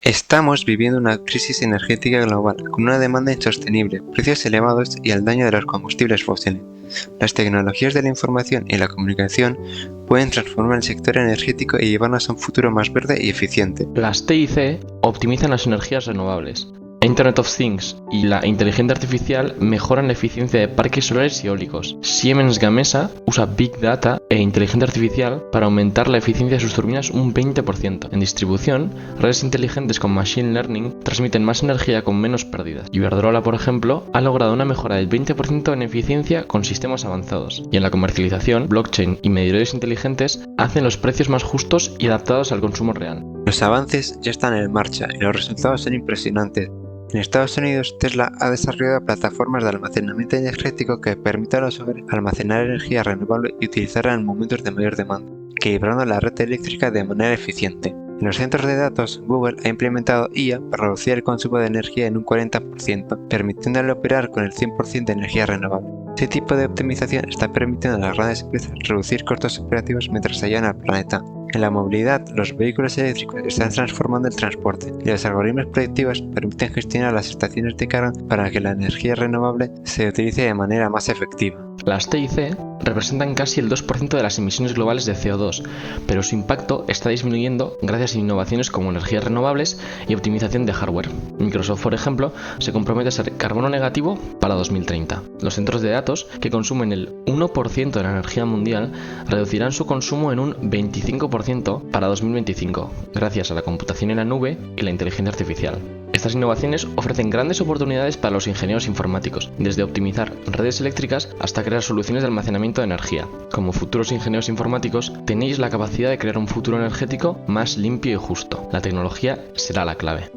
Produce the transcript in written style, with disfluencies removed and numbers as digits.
Estamos viviendo una crisis energética global, con una demanda insostenible, precios elevados y el daño de los combustibles fósiles. Las tecnologías de la información y la comunicación pueden transformar el sector energético y llevarnos a un futuro más verde y eficiente. Las TIC optimizan las energías renovables. Internet of Things y la inteligencia artificial mejoran la eficiencia de parques solares y eólicos. Siemens Gamesa usa Big Data e inteligencia artificial para aumentar la eficiencia de sus turbinas un 20%. En distribución, redes inteligentes con Machine Learning transmiten más energía con menos pérdidas. Iberdrola, por ejemplo, ha logrado una mejora del 20% en eficiencia con sistemas avanzados. Y en la comercialización, blockchain y medidores inteligentes hacen los precios más justos y adaptados al consumo real. Los avances ya están en marcha y los resultados son impresionantes. En Estados Unidos, Tesla ha desarrollado plataformas de almacenamiento energético que permiten a los hogares almacenar energía renovable y utilizarla en momentos de mayor demanda, equilibrando la red eléctrica de manera eficiente. En los centros de datos, Google ha implementado IA para reducir el consumo de energía en un 40%, permitiéndole operar con el 100% de energía renovable. Este tipo de optimización está permitiendo a las grandes empresas reducir costos operativos mientras ayudan al planeta. En la movilidad, los vehículos eléctricos están transformando el transporte y los algoritmos predictivos permiten gestionar las estaciones de carga para que la energía renovable se utilice de manera más efectiva. Las TIC representan casi el 2% de las emisiones globales de CO2, pero su impacto está disminuyendo gracias a innovaciones como energías renovables y optimización de hardware. Microsoft, por ejemplo, se compromete a ser carbono negativo para 2030. Los centros de datos, que consumen el 1% de la energía mundial, reducirán su consumo en un 25% para 2025, gracias a la computación en la nube y la inteligencia artificial. Estas innovaciones ofrecen grandes oportunidades para los ingenieros informáticos, desde optimizar redes eléctricas hasta crear soluciones de almacenamiento de energía. Como futuros ingenieros informáticos, tenéis la capacidad de crear un futuro energético más limpio y justo. La tecnología será la clave.